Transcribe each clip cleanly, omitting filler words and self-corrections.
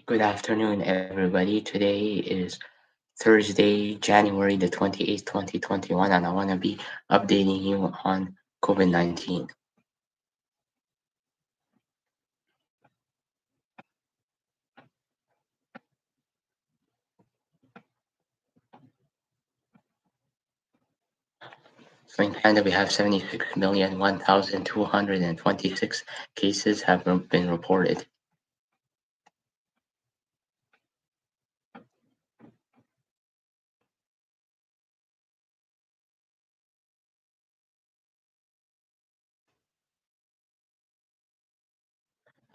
Good afternoon, everybody. Today is Thursday, January the 28th, 2021, and I want to be updating you on COVID 19. So in Canada, we have 76,001,226 cases have been reported.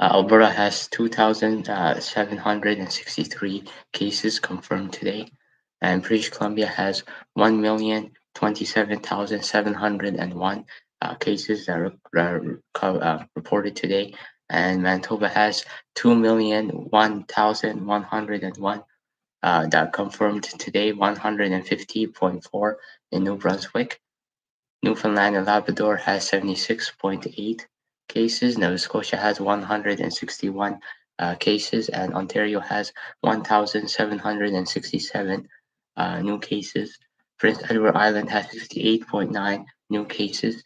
Alberta has 2,763 cases confirmed today, and British Columbia has 1,027,701 cases that are reported today, and Manitoba has 2,001,101 that confirmed today, 150.4 in New Brunswick. Newfoundland and Labrador has 76.8 cases. Nova Scotia has 161 cases, and Ontario has 1,767 new cases. Prince Edward Island has 68.9 new cases.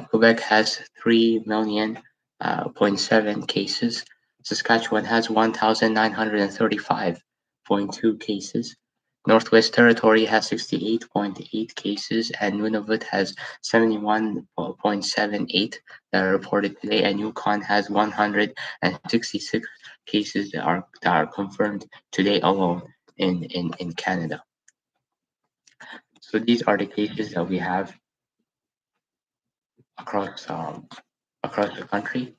Quebec has 3 million point 7 cases. Saskatchewan has 1,935.2 cases. Northwest Territory has 68.8 cases, and Nunavut has 71.78 that are reported today, and Yukon has 166 cases that are confirmed today alone in Canada. So these are the cases that we have across across the country.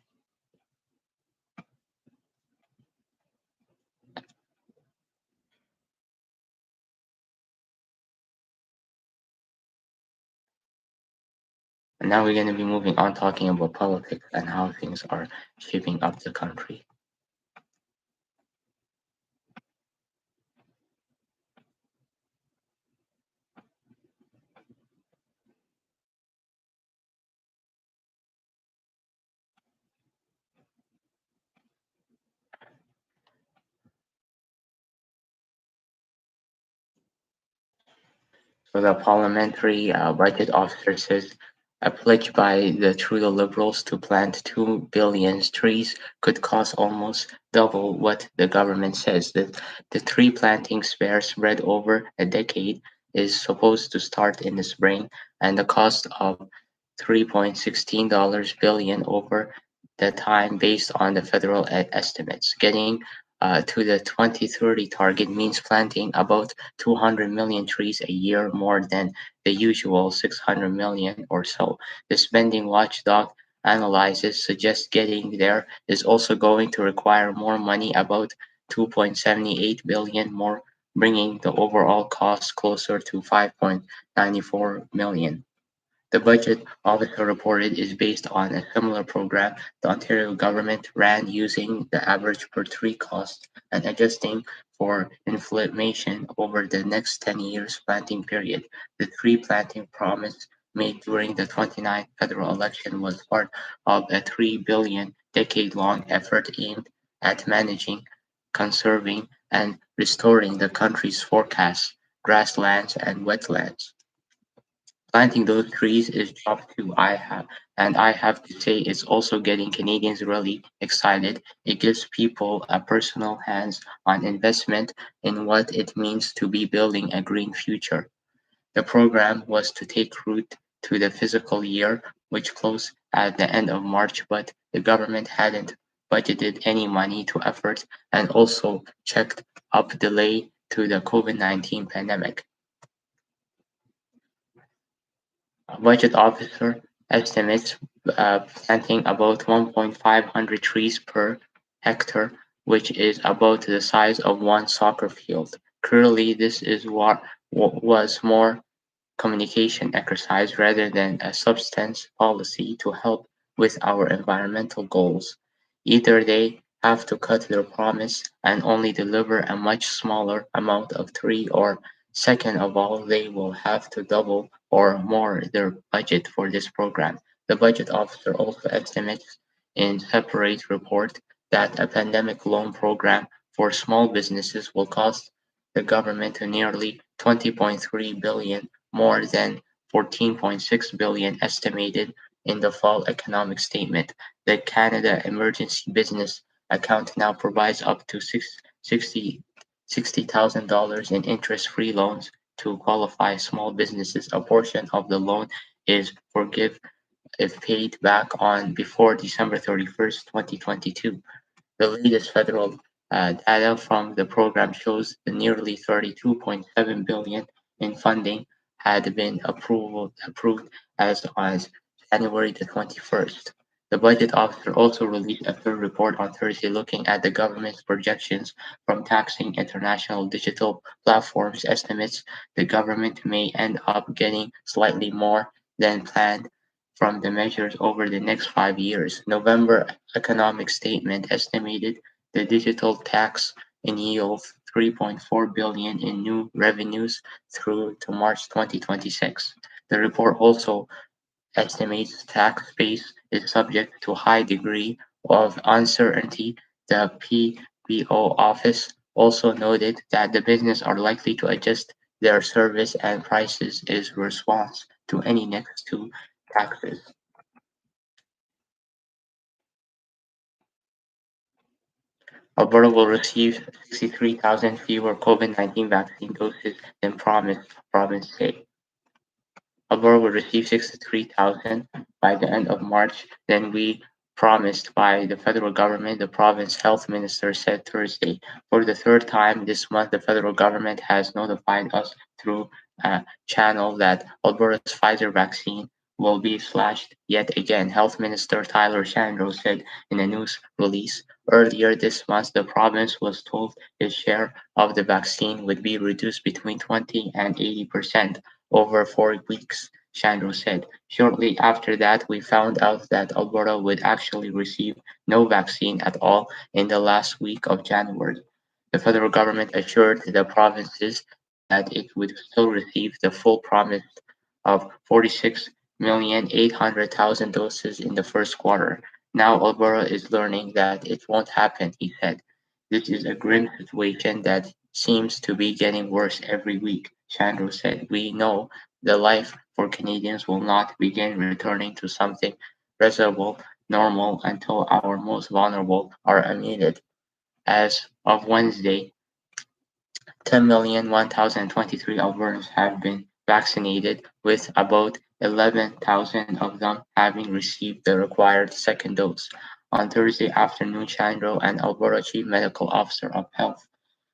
And now we're going to be moving on talking about politics and how things are shaping up the country. So the parliamentary budget officer says a pledge by the Trudeau Liberals to plant 2 billion trees could cost almost double what the government says. The tree planting spare spread over a decade is supposed to start in the spring, and the cost of $3.16 billion over the time based on the federal estimates. Getting to the 2030 target means planting about 200 million trees a year, more than the usual 600 million or so. The spending watchdog analysis suggests getting there is also going to require more money, about 2.78 billion more, bringing the overall cost closer to 5.94 million. The budget officer reported is based on a similar program the Ontario government ran, using the average per tree cost and adjusting for inflation over the next 10 years planting period. The tree planting promise made during the 29th federal election was part of a 3 billion decade-long effort aimed at managing, conserving, and restoring the country's forests, grasslands, and wetlands. Planting those trees is job two and I have to say it's also getting Canadians really excited. It gives people a personal hands-on investment in what it means to be building a green future. The program was to take root to the fiscal year, which closed at the end of March, but the government hadn't budgeted any money to effort, and also checked up delay to the COVID-19 pandemic. Budget officer estimates planting about 1,500 trees per hectare, which is about the size of one soccer field. Clearly, this is what was more communication exercise rather than a substance policy to help with our environmental goals. Either they have to cut their promise and only deliver a much smaller amount of tree, or second of all, they will have to double or more their budget for this program. The budget officer also estimates in separate report that a pandemic loan program for small businesses will cost the government to nearly 20.3 billion, more than 14.6 billion estimated in the fall economic statement. The Canada Emergency Business Account now provides up to 60,000 dollars in interest-free loans to qualify small businesses. A portion of the loan is forgive if paid back on before December 31st, 2022. The latest federal data from the program shows the nearly 32.7 billion in funding had been approved as on January the 21st. The budget officer also released a third report on Thursday looking at the government's projections from taxing international digital platforms. Estimates the government may end up getting slightly more than planned from the measures over the next 5 years. November economic statement estimated the digital tax in yield 3.4 billion in new revenues through to March 2026. The report also estimates tax base is subject to high degree of uncertainty. The PBO office also noted that the business are likely to adjust their service and prices is response to any next two taxes. Alberta will receive 63,000 fewer COVID-19 vaccine doses than promised, province say. Alberta will receive 63,000 by the end of March than we promised by the federal government, the province health minister said Thursday. For the third time this month, the federal government has notified us through a channel that Alberta's Pfizer vaccine will be slashed yet again, Health Minister Tyler Shandro said in a news release. Earlier this month, the province was told its share of the vaccine would be reduced between 20 and 80% over 4 weeks, Shandro said. Shortly after that, we found out that Alberta would actually receive no vaccine at all in the last week of January. The federal government assured the provinces that it would still receive the full promise of 46,800,000 doses in the first quarter. Now Alberta is learning that it won't happen, he said. This is a grim situation that seems to be getting worse every week, Shandro said. We know the life for Canadians will not begin returning to something reasonable normal until our most vulnerable are admitted. As of Wednesday, 10,001,023 Albertans have been vaccinated, with about 11,000 of them having received the required second dose. On Thursday afternoon, Chandro and Alberta Chief Medical Officer of Health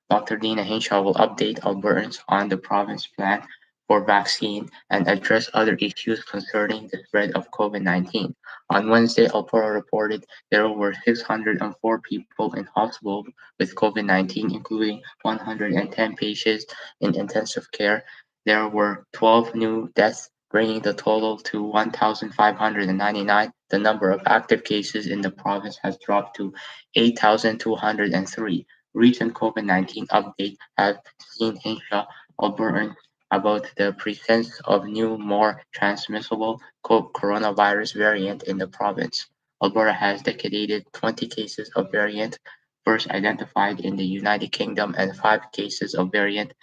Doctor Dina Hinshaw will update Albertans on the province's plan for vaccine and address other issues concerning the spread of COVID-19. On Wednesday, Alberta reported there were 604 people in hospital with COVID-19, including 110 patients in intensive care. There were 12 new deaths, bringing the total to 1,599. The number of active cases in the province has dropped to 8,203. Recent COVID-19 updates have seen Hinshaw Albertans about the presence of new, more transmissible coronavirus variant in the province. Alberta has detected 20 cases of variant first identified in the United Kingdom and 5 cases of variant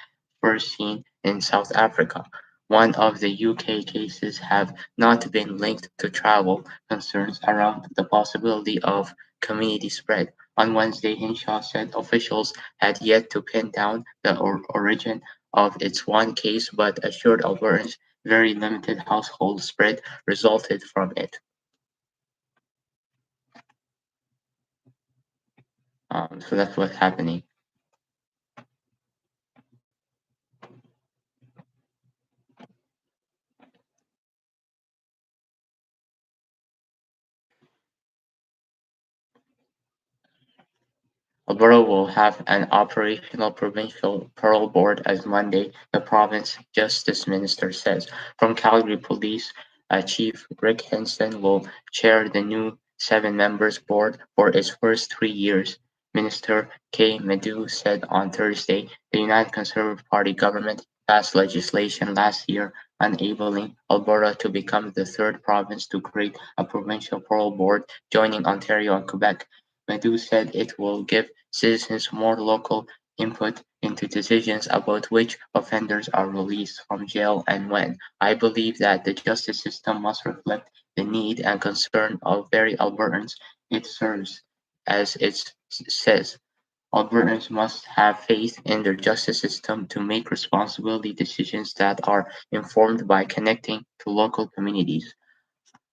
first seen in South Africa. One of the UK cases have not been linked to travel concerns around the possibility of community spread. On Wednesday, Hinshaw said officials had yet to pin down the origin of its one case, but assured Albertans very limited household spread resulted from it. So that's what's happening. Alberta will have an operational provincial parole board as Monday, the province justice minister says. From Calgary Police Chief Rick Henson will chair the new 7 members board for its first 3 years. Minister Kay Medu said on Thursday the United Conservative Party government passed legislation last year enabling Alberta to become the third province to create a provincial parole board, joining Ontario and Quebec. Madhu said it will give citizens more local input into decisions about which offenders are released from jail and when. I believe that the justice system must reflect the need and concern of very Albertans it serves. As it says, Albertans must have faith in their justice system to make responsibility decisions that are informed by connecting to local communities.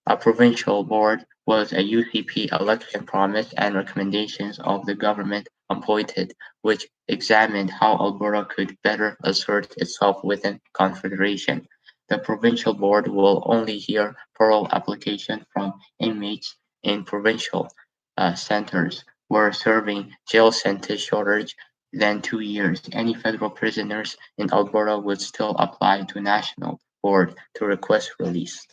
A provincial board was a UCP election promise and recommendations of the government appointed, which examined how Alberta could better assert itself within Confederation. The provincial board will only hear parole applications from inmates in provincial centres where serving jail sentence shorter than 2 years. Any federal prisoners in Alberta would still apply to national board to request release.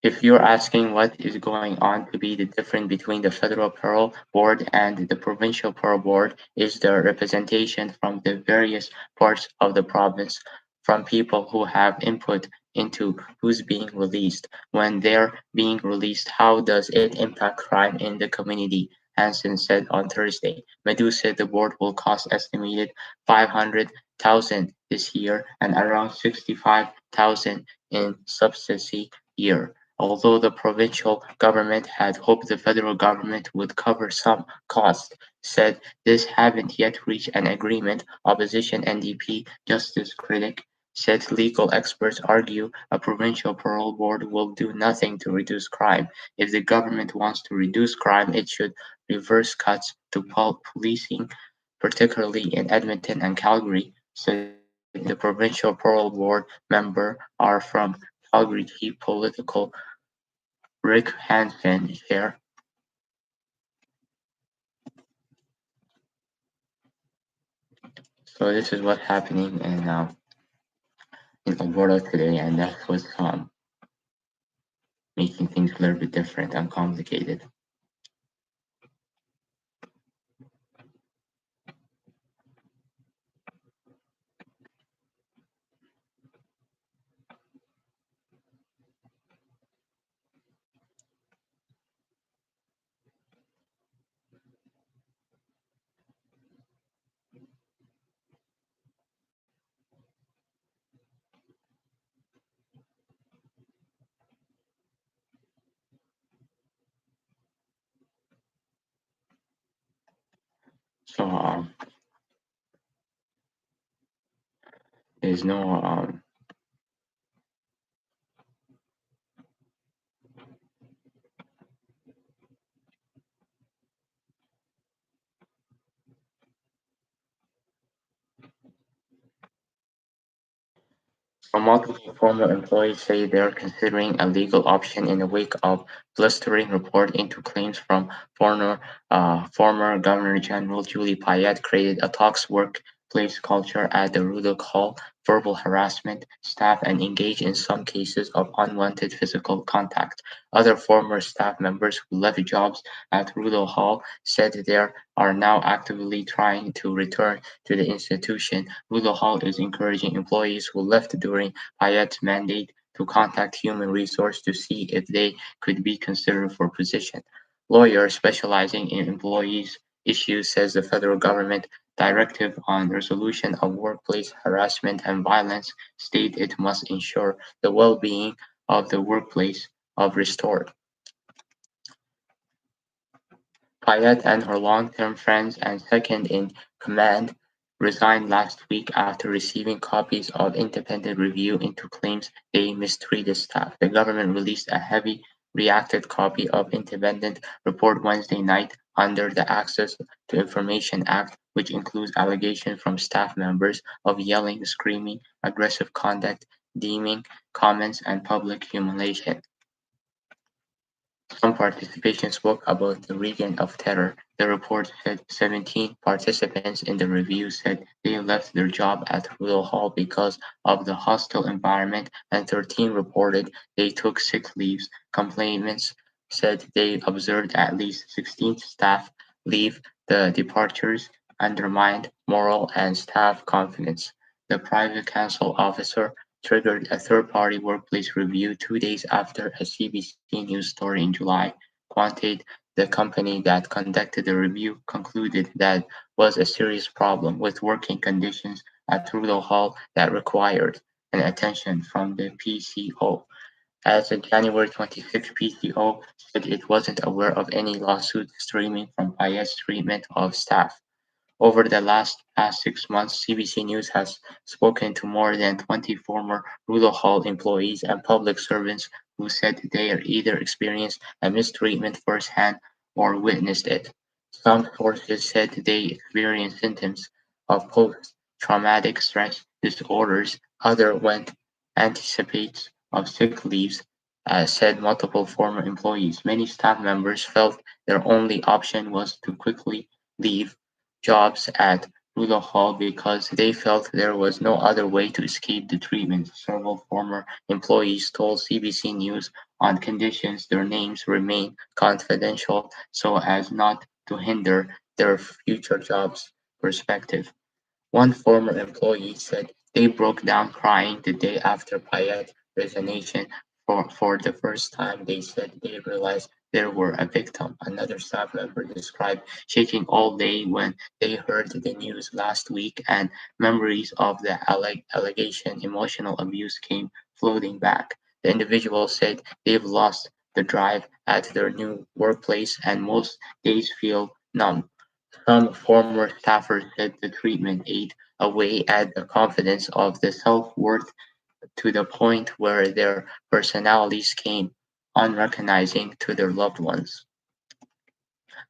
If you're asking what is going on to be the difference between the federal parole board and the provincial parole board is the representation from the various parts of the province from people who have input into who's being released. When they're being released, how does it impact crime in the community? Hansen said on Thursday. Medu said the board will cost estimated 500,000 this year and around 65,000 in subsidy year. Although the provincial government had hoped the federal government would cover some costs, said this haven't yet reached an agreement. Opposition NDP justice critic said legal experts argue a provincial parole board will do nothing to reduce crime. If the government wants to reduce crime, it should reverse cuts to policing, particularly in Edmonton and Calgary, said the provincial parole board member are from Calgary chief political Rick Hansen share. So this is what's happening in Alberta today, and that's what's making things a little bit different and complicated. So there's no multiple former employees say they're considering a legal option in the wake of blistering report into claims from former Governor General Julie Payette created a toxic workplace culture at the Rudolph Hall, verbal harassment, staff, and engaged in some cases of unwanted physical contact. Other former staff members who left jobs at Rudolph Hall said they are now actively trying to return to the institution. Rudolph Hall is encouraging employees who left during Payette's mandate to contact human resource to see if they could be considered for position. Lawyer specializing in employees issues says the federal government directive on resolution of workplace harassment and violence state it must ensure the well-being of the workplace of restored. Payette and her long-term friends and second-in-command resigned last week after receiving copies of independent review into claims they mistreated staff. The government released a heavy redacted copy of independent report Wednesday night under the Access to Information Act, which includes allegations from staff members of yelling, screaming, aggressive conduct, demeaning comments, and public humiliation. Some participants spoke about the Reign of Terror. The report said 17 participants in the review said they left their job at Rudolph Hall because of the hostile environment, and 13 reported they took sick leaves. Complainants said they observed at least 16 staff leave. The departures undermined moral and staff confidence. The private counsel officer triggered a third-party workplace review 2 days after a CBC News story in July Quantate, the company that conducted the review, concluded that was a serious problem with working conditions at Rudolph Hall that required an attention from the PCO. As of January 26, PCO said it wasn't aware of any lawsuits stemming from Payet's treatment of staff. Over the past 6 months, CBC News has spoken to more than 20 former Rulo Hall employees and public servants who said they either experienced a mistreatment firsthand or witnessed it. Some sources said they experienced symptoms of post-traumatic stress disorders. Others went anticipates of sick leaves, said multiple former employees. Many staff members felt their only option was to quickly leave jobs at Rudolph Hall because they felt there was no other way to escape the treatment. Several former employees told CBC News on conditions their names remain confidential so as not to hinder their future jobs perspective. One former employee said they broke down crying the day after Payet's resignation. For the first time, they said they realized they were a victim. Another staff member described shaking all day when they heard the news last week, and memories of the allegation emotional abuse came floating back. The individual said they've lost the drive at their new workplace and most days feel numb. Some former staffers said the treatment ate away at the confidence of the self-worth to the point where their personalities came unrecognizing to their loved ones.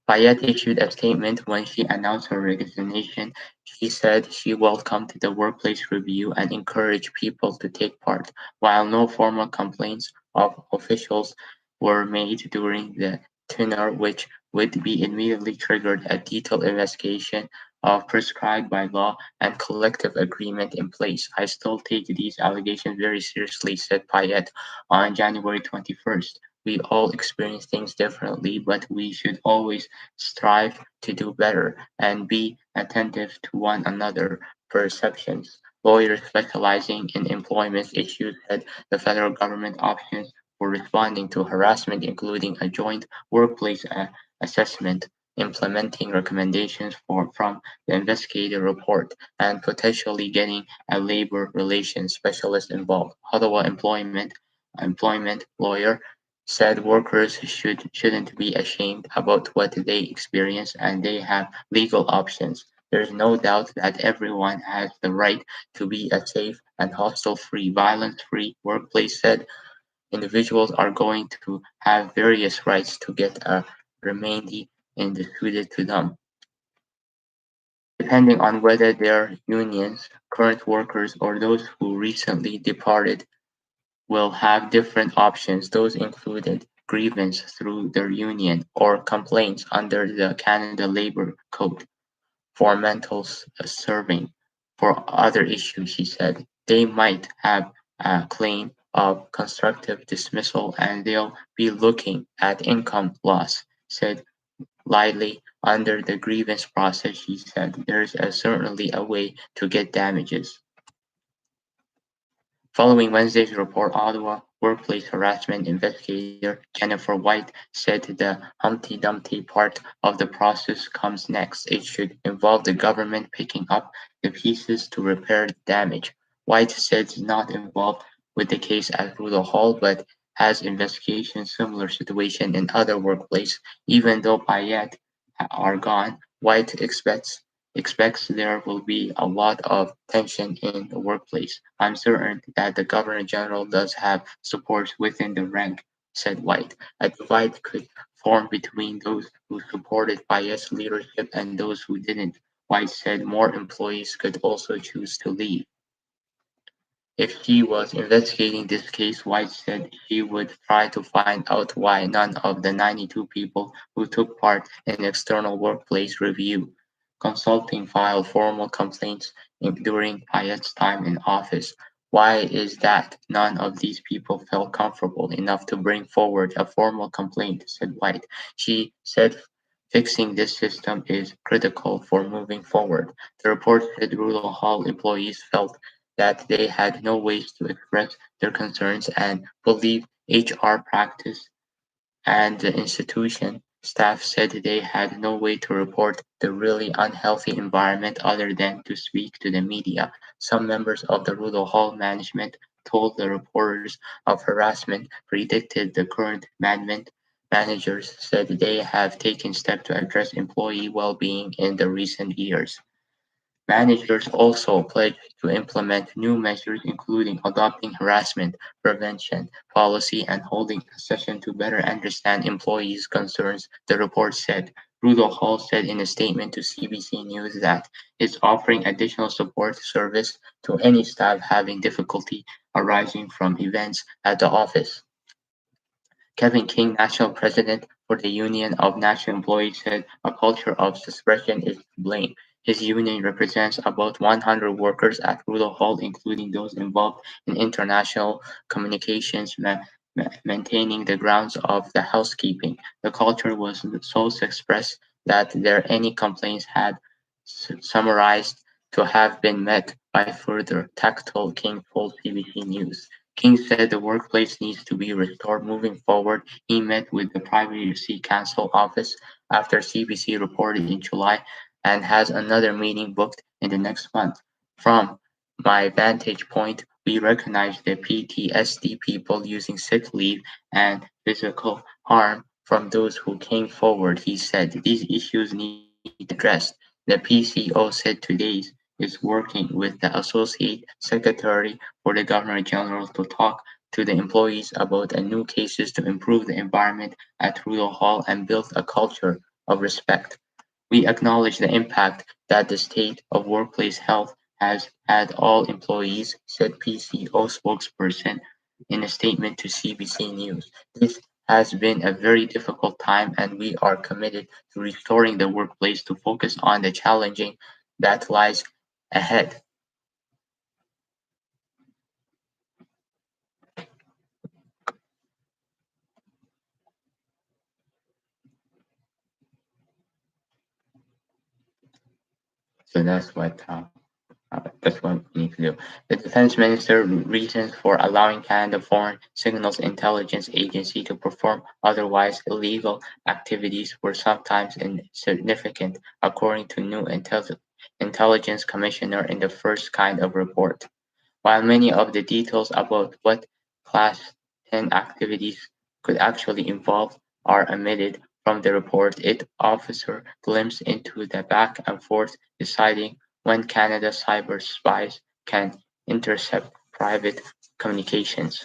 Payet issued a statement when she announced her resignation. She said she welcomed the workplace review and encouraged people to take part. While no formal complaints of officials were made during the tenure, which would be immediately triggered a detailed investigation of prescribed by law and collective agreement in place. I still take these allegations very seriously, said Payet on January 21st. We all experience things differently, but we should always strive to do better and be attentive to one another's perceptions. Lawyers specializing in employment issues said the federal government options for responding to harassment, including a joint workplace assessment, implementing recommendations from the investigative report, and potentially getting a labor relations specialist involved. Ottawa employment lawyer said workers shouldn't be ashamed about what they experience and they have legal options. There's no doubt that everyone has the right to be a safe and hostile-free, violence-free workplace, said individuals are going to have various rights to get a remedy suited to them, depending on whether they're unions, current workers, or those who recently departed will have different options. Those included grievance through their union or complaints under the Canada Labour Code for mental serving. For other issues, she said, they might have a claim of constructive dismissal and they'll be looking at income loss, said Lightly. Under the grievance process, she said, there's certainly a way to get damages. Following Wednesday's report, Ottawa workplace harassment investigator Jennifer White said the Humpty Dumpty part of the process comes next. It should involve the government picking up the pieces to repair the damage. White said it's not involved with the case at Rudolph Hall, but has investigated similar situation in other workplaces. Even though Payet are gone, White expects there will be a lot of tension in the workplace. I'm certain that the Governor General does have support within the rank, said White. A divide could form between those who supported Payet's leadership and those who didn't. White said more employees could also choose to leave. If she was investigating this case, White said she would try to find out why none of the 92 people who took part in external workplace review consulting filed formal complaints during Payet's time in office. Why is that none of these people felt comfortable enough to bring forward a formal complaint, said White. She said fixing this system is critical for moving forward. The report said rural hall employees felt that they had no ways to express their concerns and believed HR practice and the institution staff said they had no way to report the really unhealthy environment other than to speak to the media. Some members of the Rudolph Hall management told the reporters of harassment predicted the current managers said they have taken steps to address employee well-being in the recent years. Managers also pledged to implement new measures including adopting harassment prevention policy and holding a session to better understand employees' concerns, the report said. Rudolph Hall said in a statement to CBC News that it's offering additional support service to any staff having difficulty arising from events at the office. Kevin King, national president for the Union of National Employees, said a culture of suppression is to blame. His union represents about 100 workers at Rudolph Hall, including those involved in international communications, maintaining the grounds of the housekeeping. The culture was so expressed that there any complaints had summarized to have been met by further tactile, King told BBC News. King said the workplace needs to be restored moving forward. He met with the Privacy Council office after CBC reported in July and has another meeting booked in the next month. From my vantage point, we recognize the PTSD people using sick leave and physical harm from those who came forward, he said. These issues need to be addressed. The PCO said today is working with the Associate Secretary for the Governor General to talk to the employees about a new cases to improve the environment at Rudolph Hall and build a culture of respect. We acknowledge the impact that the state of workplace health has had all employees, said PCO spokesperson in a statement to CBC News. This has been a very difficult time and we are committed to restoring the workplace to focus on the challenging that lies ahead. So that's what we need to do. The defense minister reasons for allowing Canada Foreign Signals Intelligence Agency to perform otherwise illegal activities were sometimes insignificant, according to new intelligence commissioner in the first kind of report. While many of the details about what Class 10 activities could actually involve are omitted from the report, it offers a glimpse into the back and forth deciding when Canada's cyber spies can intercept private communications.